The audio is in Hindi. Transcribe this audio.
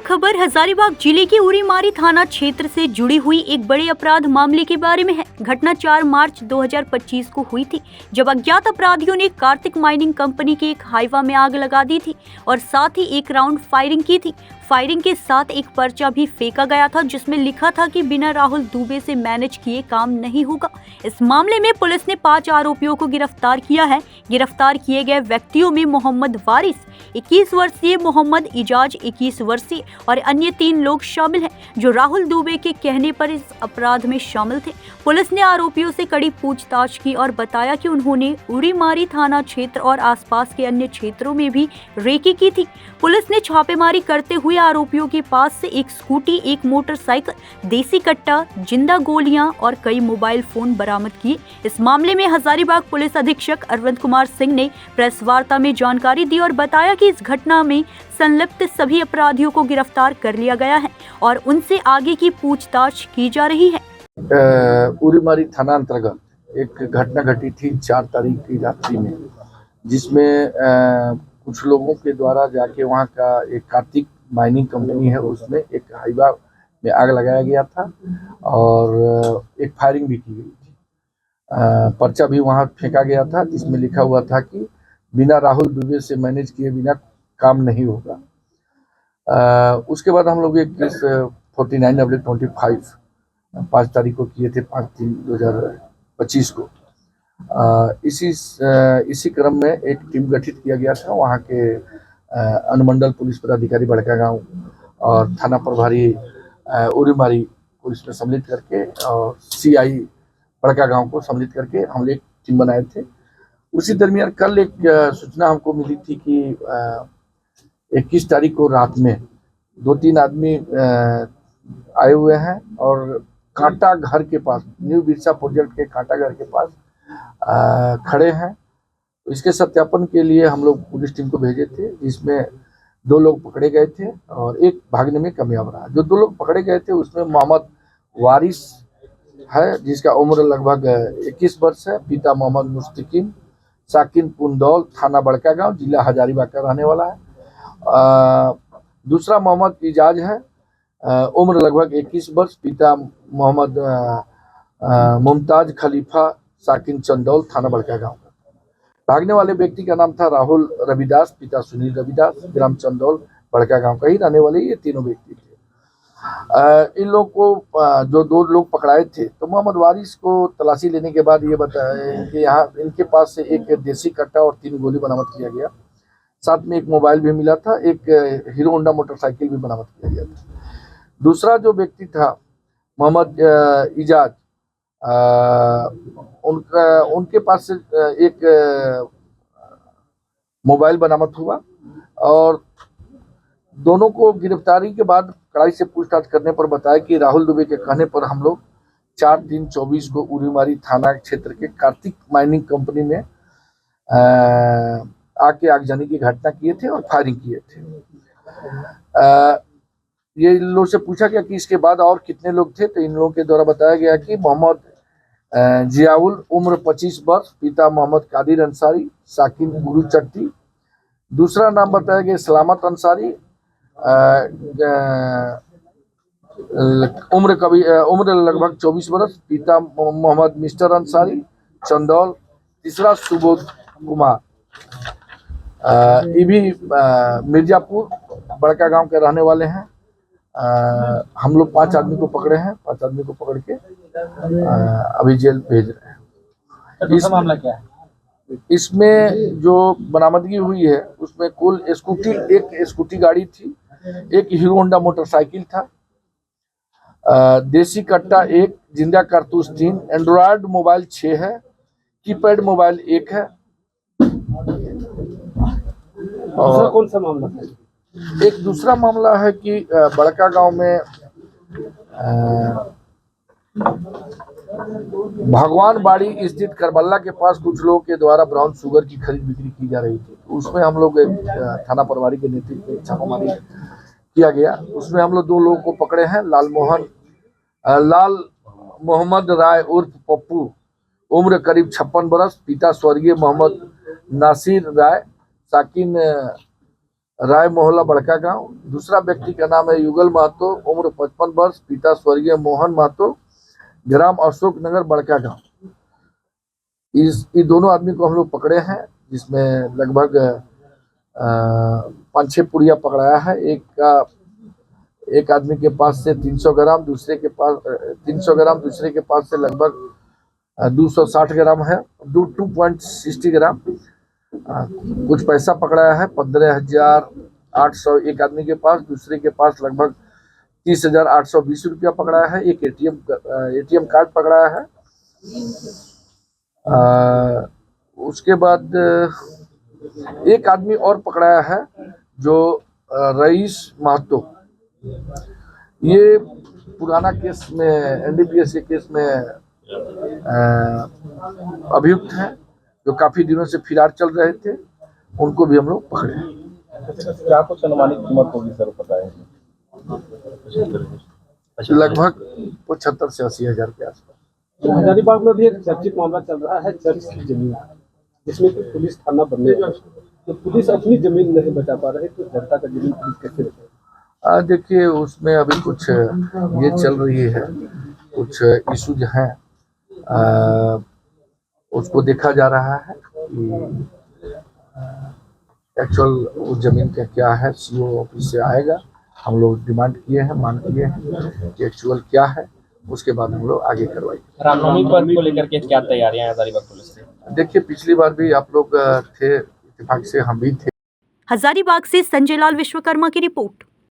खबर हजारीबाग जिले के उरीमारी थाना क्षेत्र से जुड़ी हुई एक बड़े अपराध मामले के बारे में है। घटना 4 मार्च 2025 को हुई थी, जब अज्ञात अपराधियों ने कार्तिक माइनिंग कंपनी के एक हाईवा में आग लगा दी थी और साथ ही एक राउंड फायरिंग की थी। फायरिंग के साथ एक पर्चा भी फेंका गया था, जिसमें लिखा था कि बिना राहुल दुबे से मैनेज किए काम नहीं होगा। इस मामले में पुलिस ने 5 आरोपियों को गिरफ्तार किया है। गिरफ्तार किए गए व्यक्तियों में मोहम्मद वारिस 21 वर्षीय, मोहम्मद इजाज 21 वर्षीय और अन्य 3 लोग शामिल हैं, जो राहुल दुबे के कहने पर इस अपराध में शामिल थे। पुलिस ने आरोपियों से कड़ी पूछताछ की और बताया कि उन्होंने उरीमारी थाना क्षेत्र और आसपास के अन्य क्षेत्रों में भी रेकी की थी। पुलिस ने छापेमारी करते हुए आरोपियों के पास से एक स्कूटी, एक मोटरसाइकिल, देसी कट्टा, जिंदा गोलियां और कई मोबाइल फोन बरामद किए। इस मामले में हजारीबाग पुलिस अधीक्षक अरविंद कुमार सिंह ने प्रेस वार्ता में जानकारी दी और बताया कि इस घटना में संलिप्त सभी अपराधियों को गिरफ्तार कर लिया गया है और उनसे आगे की पूछताछ की जा रही है। उरीमारी थाना अंतर्गत एक घटना घटी थी 4 तारीख की रात्रि में, जिसमें कुछ लोगों के द्वारा जाके वहाँ का एक कार्तिक माइनिंग कंपनी है, उसमें एक हाईवा में आग लगाया गया था और एक फायरिंग भी की गई थी। पर्चा भी वहाँ फेंका गया था, जिसमें लिखा हुआ था कि बिना राहुल दुबे से मैनेज किए बिना काम नहीं होगा। उसके बाद हम लोग एक केस 49/25 5 तारीख को किए थे, 5/3/2025 को। इसी क्रम में एक टीम गठित किया गया था। वहाँ के अनुमंडल पुलिस पदाधिकारी बड़कागांव और थाना प्रभारी उरीमारी पुलिस में सम्मिलित करके और CI बड़कागांव को सम्मिलित करके हम एक टीम बनाए थे। उसी दरमियान कल एक सूचना हमको मिली थी कि 21 तारीख को रात में 2-3 आदमी आए हुए हैं और कांटा घर के पास, न्यू बिरसा प्रोजेक्ट के कांटा घर के पास खड़े हैं। इसके सत्यापन के लिए हम लोग पुलिस टीम को भेजे थे, जिसमें 2 लोग पकड़े गए थे और एक भागने में कामयाब रहा। जो 2 लोग पकड़े गए थे उसमें मोहम्मद वारिस है, जिसका उम्र लगभग 21 वर्ष है, पिता मोहम्मद मुस्तकीम, साकिन पुंदौल, थाना बड़कागांव, जिला हजारीबाग का रहने वाला है। दूसरा मोहम्मद इजाज है, उम्र लगभग 21 वर्ष, पिता मोहम्मद मुमताज खलीफा, साकिन चंदौल, थाना बड़कागांव। भागने वाले व्यक्ति का नाम था राहुल रविदास, पिता सुनील रविदास, ग्राम चंदौल, बड़कागांव का ही रहने वाले ये तीनों व्यक्ति थे। इन लोग को जो 2 लोग पकड़ाए थे, तो मोहम्मद वारिस को तलाशी लेने के बाद ये बताया कि यहाँ इनके पास से एक देसी कट्टा और 3 गोली बरामद किया गया। साथ में एक मोबाइल भी मिला था, एक हीरो होंडा मोटरसाइकिल भी बरामद किया गया था। दूसरा जो व्यक्ति था मोहम्मद इजाज, उनके पास से एक मोबाइल बरामद हुआ और दोनों को गिरफ्तारी के बाद कड़ाई से पूछताछ करने पर बताया कि राहुल दुबे के कहने पर हम लोग 4/3/24 को उरीमारी थाना क्षेत्र के कार्तिक माइनिंग कंपनी में आके आगजनी की घटना किए थे और फायरिंग किए थे। ये इन लोगों से पूछा गया कि इसके बाद और कितने लोग थे, तो इन लोगों के द्वारा बताया गया कि मोहम्मद जियाउल, उम्र 25 वर्ष, पिता मोहम्मद कादिर अंसारी, साकिन गुरु चट्टी। दूसरा नाम बताया गया सलामत अंसारी, उम्र लगभग 24 वर्ष, पिता मोहम्मद मिस्टर अंसारी, चंदौल। तीसरा सुबोध कुमार, ये भी मिर्जापुर बड़कागांव के रहने वाले हैं। हम लोग 5 आदमी को पकड़े हैं, 5 आदमी को पकड़ के अभी जेल भेज रहे हैं। इस मामला क्या है? इसमें जो बरामदगी हुई है उसमें कुल एक स्कूटी गाड़ी थी, एक हीरो होंडा मोटरसाइकिल था, देसी कट्टा 1, जिंदा कारतूस 3, एंड्रॉयड मोबाइल 6 है, कीपैड मोबाइल 1 है। और कौन सा मामला है? एक दूसरा मामला है कि बड़कागांव में भगवान बाड़ी स्थित करबल्ला के पास कुछ लोगों के द्वारा ब्राउन शुगर की खरीद बिक्री की जा रही थी। उसमें हम लोग थाना प्रभारी के नेतृत्व में छापामारी किया गया। उसमें हम लोग 2 लोगों को पकड़े हैं। लाल मोहम्मद राय उर्फ पप्पू, उम्र करीब 56 बरस, पिता स्वर्गीय मोहम्मद नासिर राय, साकिन राय मोहल्ला बड़का गांव। दूसरा व्यक्ति का नाम है युगल महतो, उम्र 55 वर्ष, पिता स्वर्गीय मोहन महतो, ग्राम अशोक नगर बड़का गांव। ये दोनों आदमी को हम लोग पकड़े हैं, जिसमें लगभग 5-6 पुड़िया पकड़ाया है। एक आदमी के पास से 300 ग्राम, दूसरे के पास 300 ग्राम, दूसरे के पास से लगभग 260 ग्राम है, 2.60 ग्राम। कुछ पैसा पकड़ाया है 15,800 एक आदमी के पास, दूसरे के पास लगभग 30,820 रुपया पकड़ाया है। एक एटीएम कार्ड पकड़ाया है। उसके बाद एक आदमी और पकड़ाया है जो रईस महतो। ये पुराना केस में, एनडीपीएस के केस में अभियुक्त हैं, जो काफी दिनों से फरार चल रहे थे। उनको भी हम लोग पकड़े हैं। क्या कुछ अनुमानित कीमत होगी सर, पता है? लगभग 75 से 80 हजार के आसपास। तो हजारीबाग में भी एक चर्चित मामला चल रहा है, चर्च की जमीन, जिसमें कि पुलिस थाना बनने वाला है। तो पुलिस अपनी जमीन नहीं बचा पा रही, तो जनता का जमीन पुलिस कैसे बचाए? देखिए, उसमें अभी कुछ ये चल रही है, कुछ इशू जो हैं, उसको देखा जा रहा है कि एक्चुअल उस जमीन का क्या है। सीओ ऑफिस से आएगा, हम लोग डिमांड किए हैं, मांग किए हैं कि एक्चुअल क्या है, उसके बाद हम लोग आगे करवाएंगे। रामनवमी पर्व को लेकर के क्या तैयारियां हैं हजारीबाग पुलिस से? देखिए, पिछली बार भी आप लोग थे, इत्तेफाक से हम भी थे। हजारीबाग से संजय लाल विश्वकर्मा की रिपोर्ट।